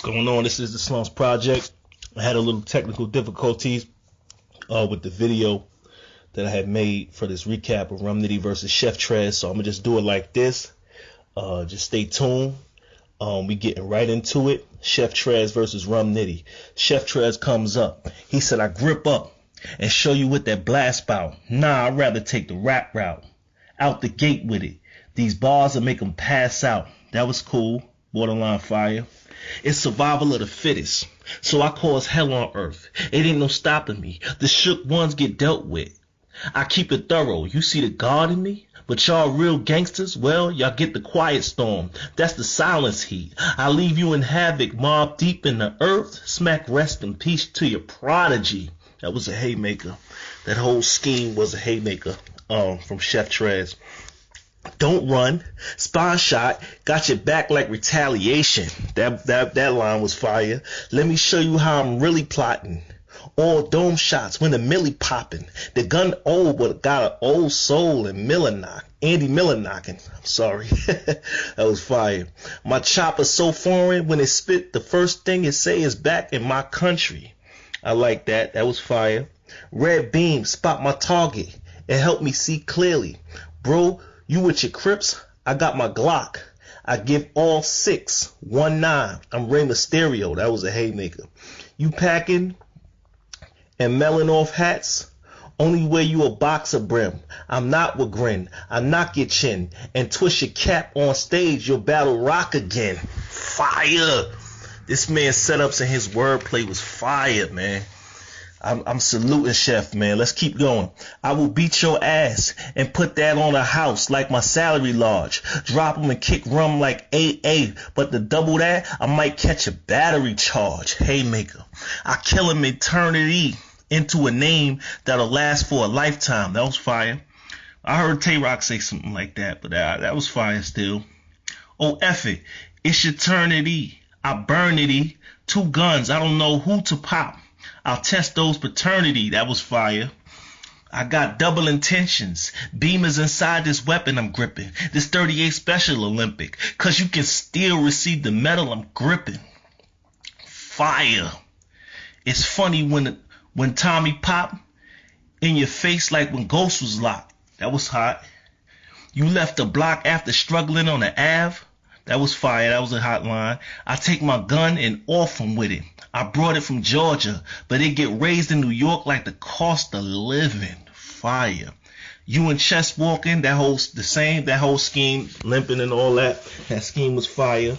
What's going on? This is the Slums Project. I had a little technical difficulties with the video that I had made for this recap of Nitty versus Chef Trez, so I'm gonna just do it like this. Just stay tuned. We getting right into it. Chef Trez versus Nitty. Chef Trez comes up. He said, "I grip up and show you with that blast bout. Nah, I'd rather take the rap route. Out the gate with it. These bars will make them pass out." That was cool. Borderline fire. It's survival of the fittest, so I cause hell on earth. It ain't no stopping me. The shook ones get dealt with. I keep it thorough. You see the God in me? But y'all real gangsters, well, y'all get the quiet storm. That's the silence heat. I leave you in havoc, mob deep in the earth. Smack rest in peace to your prodigy. That was a haymaker. That whole scheme was a haymaker from Chef Trez. Don't run. Spine shot. Got your back like retaliation. That line was fire. Let me show you how I'm really plotting. All dome shots when the millie popping. The gun old but got an old soul and Andy Miller knocking. I'm sorry. That was fire. My chopper's so foreign when it spit, the first thing it say is back in my country. I like that. That was fire. Red beam, spot my target. It helped me see clearly. Bro, you with your Crips? I got my Glock. I give all 6, 1-9. I'm Rey Mysterio. That was a haymaker. You packing and melting off hats? Only way you a boxer brim. I'm not with grin. I knock your chin and twist your cap on stage. Your battle rock again. Fire. This man's setups and his wordplay was fire, man. I'm saluting Chef, man. Let's keep going. I will beat your ass and put that on a house like my salary large. Drop him and kick rum like AA. But to double that, I might catch a battery charge. Haymaker. I kill him and turn it into a name that'll last for a lifetime. That was fire. I heard Tay-Rock say something like that, but that was fire still. Oh, F it. It's your turn at E. I burn it E. 2 guns. I don't know who to pop. I'll test those paternity. That was fire. I got double intentions. Beamers inside this weapon I'm gripping. This 38 Special Olympic. Cause you can still receive the medal I'm gripping. Fire. It's funny when Tommy pop in your face like when Ghost was locked. That was hot. You left the block after struggling on the Ave. That was fire. That was a hot line. I take my gun and off him with it. I brought it from Georgia, but it get raised in New York like the cost of living. Fire. You and Chess walking, that whole scheme, limping and all that. That scheme was fire.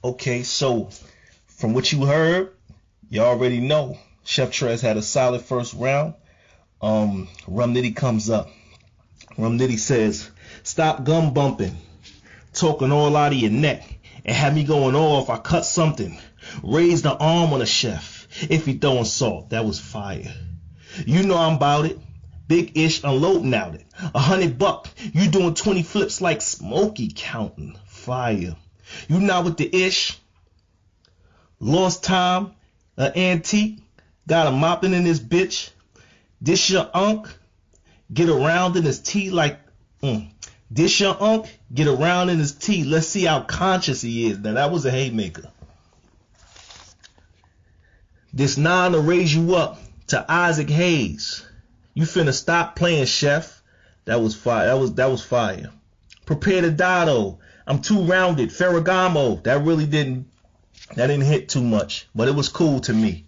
Okay, so from what you heard, you already know Chef Trez had a solid first round. Nitty comes up. Nitty says, "Stop gun bumping, talking all out of your neck, and have me going off. I cut something. Raise the arm on a chef if he throwing salt." That was fire. You know I'm about it. Big ish unloading out it. $100. You doing 20 flips like Smokey counting. Fire. You not with the ish. Lost time. An antique. Got a mopping in this bitch. This your unk. Get around in his tea like This your unk. Get around in his tea. Let's see how conscious he is. Now that was a haymaker. This 9 to raise you up to Isaac Hayes. You finna stop playing, Chef. That was fire. That was fire. Prepare to die though. I'm too rounded. Ferragamo. That didn't hit too much, but it was cool to me.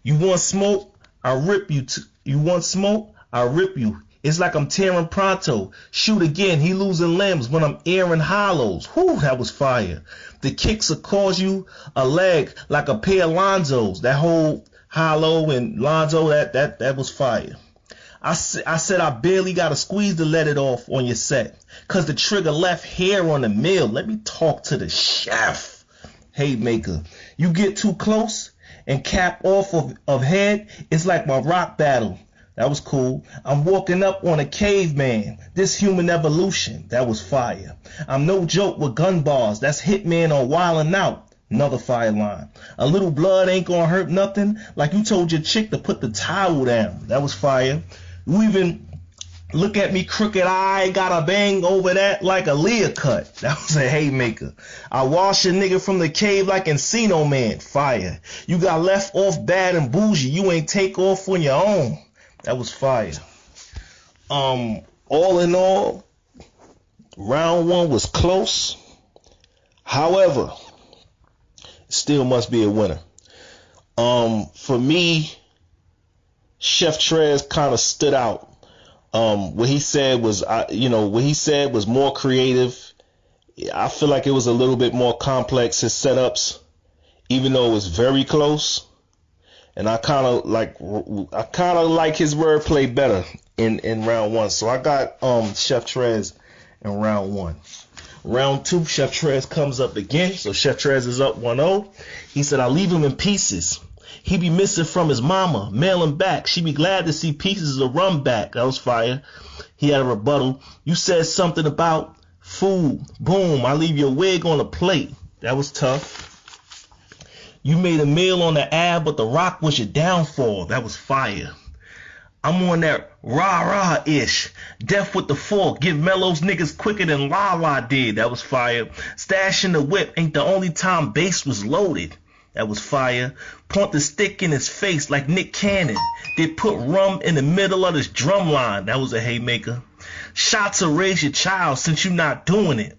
You want smoke? I'll rip you. You want smoke? I'll rip you. It's like I'm tearing Pronto. Shoot again. He losing limbs when I'm airing hollows. Whew, that was fire. The kicks will cause you a leg like a pair of Lonzos. That whole hollow and Lonzo, that was fire. I said I barely got to squeeze to let it off on your set. Cause the trigger left hair on the mill. Let me talk to the chef. Haymaker. You get too close and cap off of head. It's like my rock battle. That was cool. I'm walking up on a caveman. This human evolution. That was fire. I'm no joke with gun bars. That's Hitman on Wildin' Out. Another fire line. A little blood ain't gonna hurt nothing. Like you told your chick to put the towel down. That was fire. You Look at me crooked eye, got a bang over that like a Leah cut. That was a haymaker. I wash a nigga from the cave like Encino Man. Fire. You got left off bad and bougie. You ain't take off on your own. That was fire. All in all, round one was close. However, still must be a winner. For me, Chef Trez kind of stood out. What he said was, more creative. I feel like it was a little bit more complex, his setups, even though it was very close. And I kind of like his wordplay better in round one. So I got Chef Trez in round one. Round two, Chef Trez comes up again. So Chef Trez is up 1-0. He said, I leave him in pieces. He be missing from his mama, mail him back. She be glad to see pieces of rum back. That was fire. He had a rebuttal. You said something about food. Boom, I leave your wig on the plate. That was tough. You made a meal on the ab, but the rock was your downfall. That was fire. I'm on that rah-rah-ish. Death with the fork. Give mellows niggas quicker than La-La did. That was fire. Stash in the whip ain't the only time bass was loaded. That was fire. Point the stick in his face like Nick Cannon. They put rum in the middle of this drum line. That was a haymaker. Shots will raise your child since you not doing it.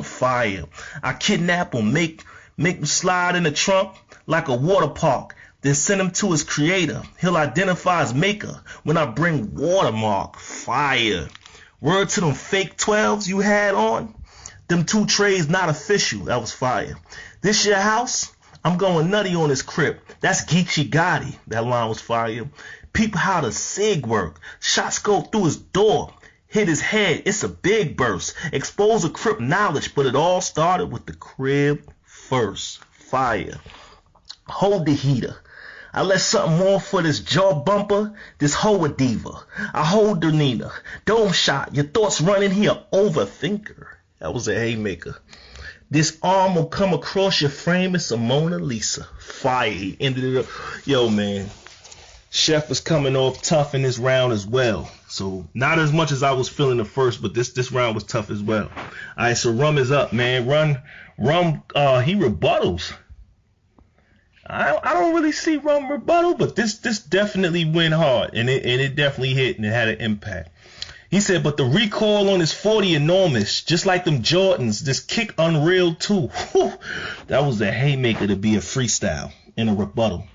Fire. I kidnap him, make him slide in the trunk like a water park. Then send him to his creator. He'll identify his maker when I bring watermark. Fire. Word to them fake 12s you had on. Them 2 trays not official. That was fire. This your house? I'm going nutty on his crib. That's Geechee Gotti. That line was fire. Peep how the SIG work. Shots go through his door. Hit his head. It's a big burst. Expose a crip knowledge, but it all started with the crib first. Fire. Hold the heater. I let something more for this jaw bumper, this hoa diva. I hold the Nina. Dome shot. Your thoughts running here, overthinker. That was a haymaker. This arm will come across your frame. It's a Mona Lisa. Fire. He ended it up. Yo, man. Chef was coming off tough in this round as well. So not as much as I was feeling the first, but this round was tough as well. All right, so Rum is up, man. Rum, he rebuttals. I don't really see Rum rebuttal, but this definitely went hard, and it definitely hit, and it had an impact. He said, but the recoil on his 40 enormous, just like them Jordans. This kick unreal too. Whew. That was a haymaker to be a freestyle in a rebuttal.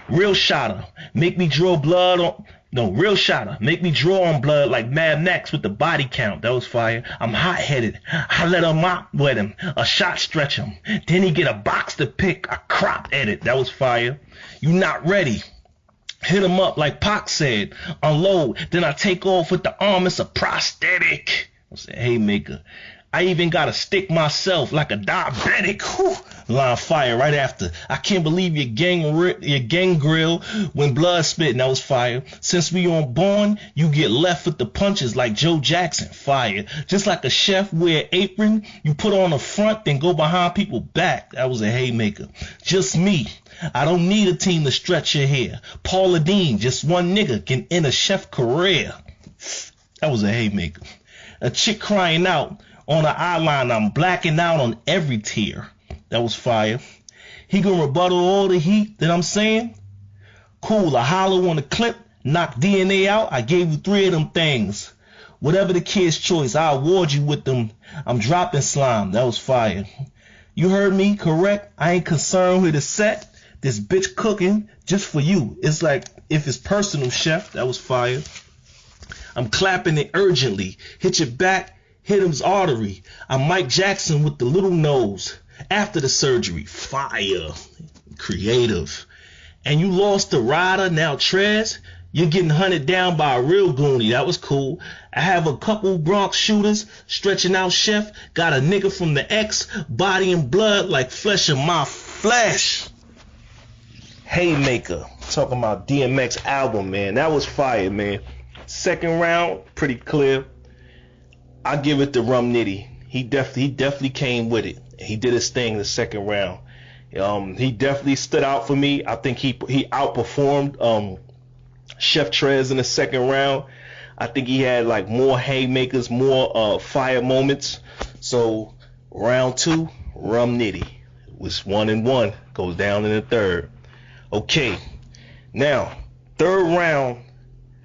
Real shotter, make me draw blood on. No, real shotter, make me draw on blood like Mad Max with the body count. That was fire. I'm hot-headed. I let a mop wet him, a shot stretch him. Then he get a box to pick, a crop edit. That was fire. You not ready. Hit him up like Pac said. Unload. Then I take off with the arm. It's a prosthetic. I said, haymaker. I even got to stick myself like a diabetic. Whew. Line fire right after. I can't believe your gang grill when blood spitting. That was fire. Since we on Born, you get left with the punches like Joe Jackson. Fire. Just like a chef wear apron, you put on the front, then go behind people back. That was a haymaker. Just me. I don't need a team to stretch your hair. Paula Dean, just one nigga can end a chef career. That was a haymaker. A chick crying out on the eyeliner. I'm blacking out on every tear. That was fire. He gonna rebuttal all the heat that I'm saying? Cool, I hollow on the clip, knock DNA out. I gave you 3 of them things. Whatever the kid's choice, I award you with them. I'm dropping slime. That was fire. You heard me correct? I ain't concerned with the set. This bitch cooking just for you. It's like if it's personal, chef. That was fire. I'm clapping it urgently. Hit your back, hit him's artery. I'm Mike Jackson with the little nose. After the surgery. Fire. Creative. And you lost the rider, now Trez. You're getting hunted down by a real goonie. That was cool. I have a couple Bronx shooters stretching out chef. Got a nigga from the X, body and blood like flesh of my flesh. Haymaker. Talking about DMX album, man. That was fire, man. Second round, pretty clear. I give it to Rum Nitty. He definitely came with it. He did his thing in the second round. He definitely stood out for me. I think he outperformed Chef Trez in the second round. I think he had like more haymakers, more fire moments. So round 2, Rum Nitty was 1-1, goes down in the third. Okay, now third round,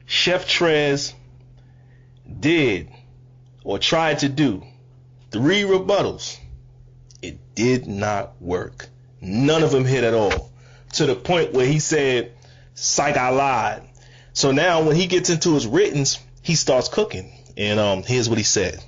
Chef Trez did or tried to do 3 rebuttals. It did not work. None of them hit at all, to the point where he said, "Psych, I lied." So now when he gets into his writtens, he starts cooking. And here's what he said.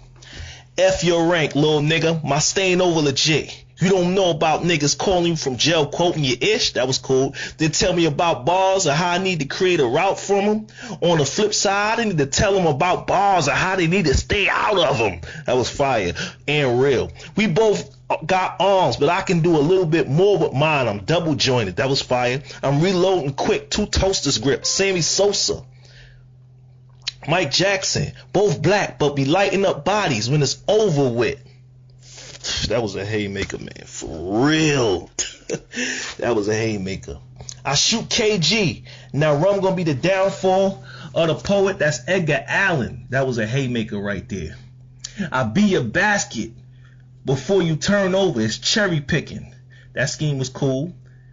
"F your rank, little nigga. My stain over legit. You don't know about niggas calling you from jail quoting your ish. That was cool. Then tell me about bars or how I need to create a route from them. On the flip side, I need to tell them about bars or how they need to stay out of them." That was fire and real. "We both got arms, but I can do a little bit more with mine. I'm double jointed." That was fire. "I'm reloading quick, 2 toasters grip. Sammy Sosa, Mike Jackson, both black, but be lighting up bodies when it's over with." That was a haymaker, man. For real. That was a haymaker. "I shoot KG. Now Rum gonna be the downfall of the poet. That's Edgar Allan." That was a haymaker right there. "I be your basket before you turn over." It's cherry picking. That scheme was cool.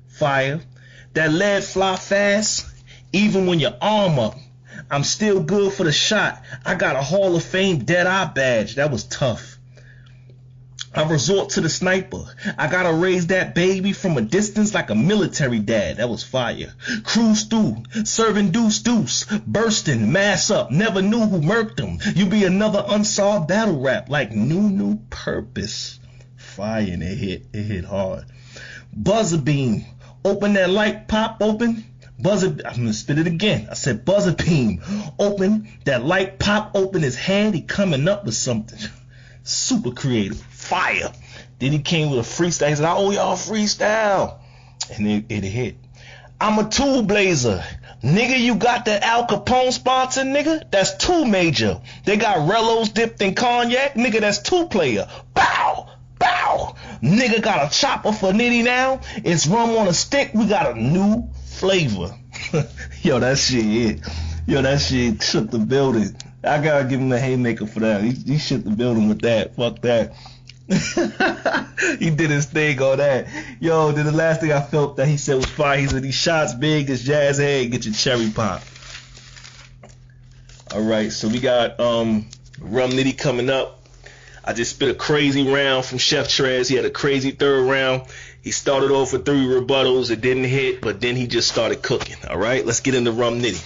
Fire. "That lead fly fast, even when your arm up. I'm still good for the shot. I got a Hall of Fame dead eye badge." That was tough. "I resort to the sniper. I gotta raise that baby from a distance like a military dad." That was fire. "Cruise through, serving deuce, bursting, mass up. Never knew who murked them. You be another unsolved battle rap like new purpose." Fire, and it hit hard. "Buzzer beam, open that light pop open. I'm gonna spit it again. I said buzzer beam, open that light pop open his hand. He coming up with something." Super creative. Fire. Then he came with a freestyle. He said, "I owe y'all freestyle." And it hit. "I'm a tool blazer. Nigga, you got that Al Capone sponsor, nigga? That's 2 major. They got Rellos dipped in cognac. Nigga, that's 2 player. Bow, bow. Nigga got a chopper for Nitty now. It's rum on a stick. We got a new flavor." Yo, that shit hit. Yo, that shit shook the building. I gotta give him a haymaker for that. He shook the building with that. Fuck that. He did his thing on that. Yo, then the last thing I felt that he said was fire. He said, "These shots big as Jazz Head, get your cherry pop." Alright, so we got Rum Nitty coming up. I just spit a crazy round from Chef Trez. He had a crazy third round. He started off with 3 rebuttals. It didn't hit, but then he just started cooking. Alright, let's get into Rum Nitty.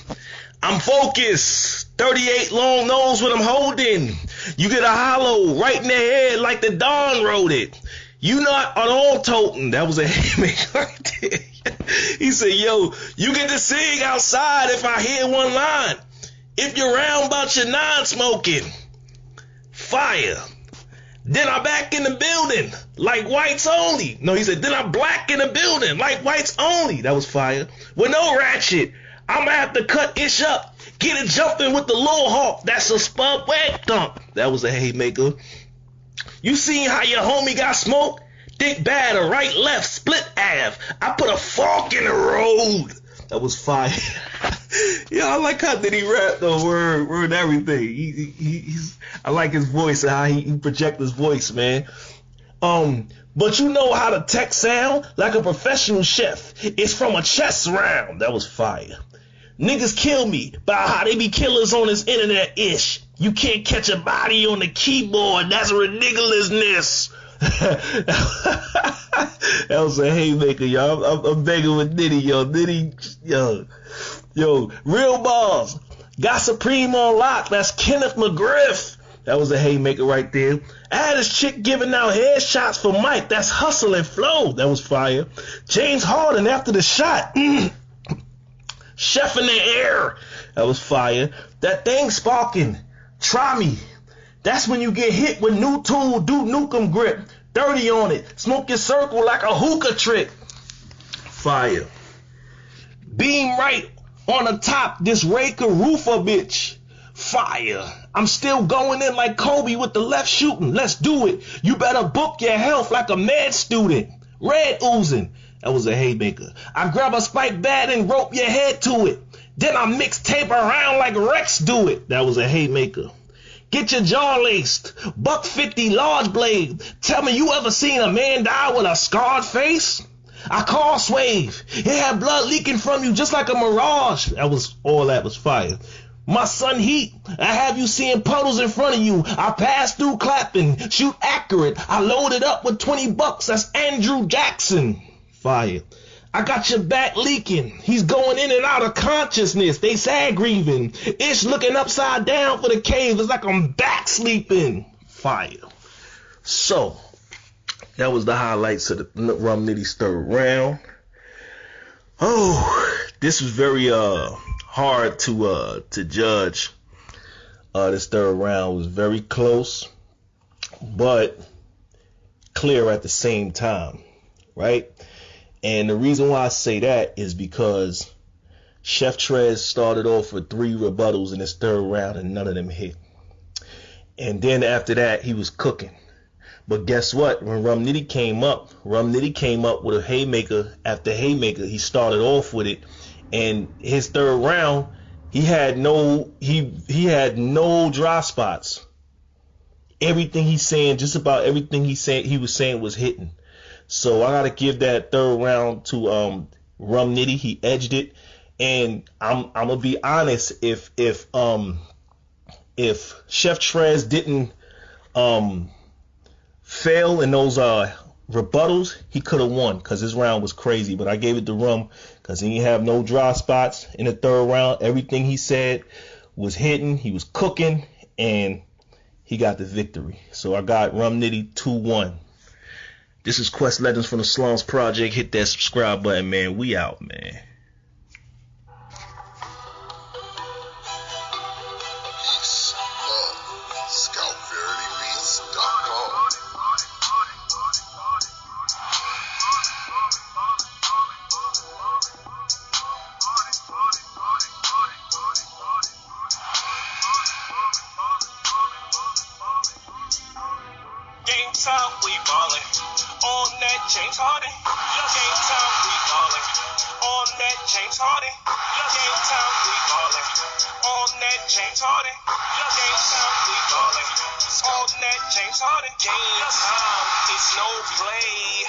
"I'm focused. 38 long nose what I'm holding. You get a hollow right in the head like the Don wrote it. You not on all toting." That was a haymaker right there. He said, "Yo, you get to sing outside if I hear one line. If you're round about your non-smoking." Fire. "Then I'm back in the building like whites only." No, he said, "Then I'm black in the building like whites only." That was fire. "With no ratchet. I'ma have to cut ish up. Get it jumping with the low hawk. That's a spud wet thump." That was a haymaker. "You seen how your homie got smoked? Dick bad or right left split Ave. I put a fork in the road." That was fire. Yeah, I like how did he rap though, word everything. I like his voice and how he project his voice, man. "But you know how the tech sound like a professional chef. It's from a chess round." That was fire. "Niggas kill me by how they be killers on this internet-ish. You can't catch a body on the keyboard. That's ridiculousness." That was a haymaker, y'all. I'm begging with Nitty, yo. Nitty, yo. "Real balls. Got Supreme on lock. That's Kenneth McGriff." That was a haymaker right there. "I had this chick giving out headshots for Mike. That's hustle and flow." That was fire. "James Harden after the shot. Chef in the air." That was fire. "That thing sparking. Try me. That's when you get hit with new tool, do nukem grip. 30 on it. Smoke your circle like a hookah trick." Fire. "Beam right on the top. This Raker roofer bitch." Fire. "I'm still going in like Kobe with the left shooting. Let's do it. You better book your health like a med student. Red oozing." That was a haymaker. "I grab a spike bat and rope your head to it. Then I mixtape around like Rex do it. That was a haymaker. Get your jaw laced. $150 large blade. Tell me you ever seen a man die with a scarred face? I call Swave. It had blood leaking from you just like a mirage. All that was fire. My son Heat, I have you seeing puddles in front of you. I pass through clapping, shoot accurate. I loaded up with $20. That's Andrew Jackson. Fire. I got your back leaking. He's going in and out of consciousness. They sad grieving. Ish looking upside down for the cave. It's like I'm back sleeping. Fire. So, that was the highlights of the Rum Nitty's third round. Oh, this was very hard to judge. This third round was very close, but clear at the same time, right? And the reason why I say that is because Chef Trez started off with 3 rebuttals in his third round and none of them hit. And then after that, he was cooking. But guess what? When Rum Nitty came up with a haymaker after haymaker. He started off with it, and his third round, he had no dry spots. Everything he's saying, just about everything he was saying was hitting. So I gotta give that third round to Rum Nitty. He edged it, and I'm gonna be honest. If Chef Trez didn't fail in those rebuttals, he could have won because his round was crazy. But I gave it to Rum because he didn't have no dry spots in the third round. Everything he said was hitting. He was cooking, and he got the victory. So I got Rum Nitty 2-1. This is Quest Legends from the Slums Project. Hit that subscribe button, man. We out, man. Game time, we ballin'. On that James Harden. Your game time, we ballin'. On that James Harden. Your game time, we ballin'. On that James Harden. Your game time, we ballin'. On that James Harden. Game time, it's no play.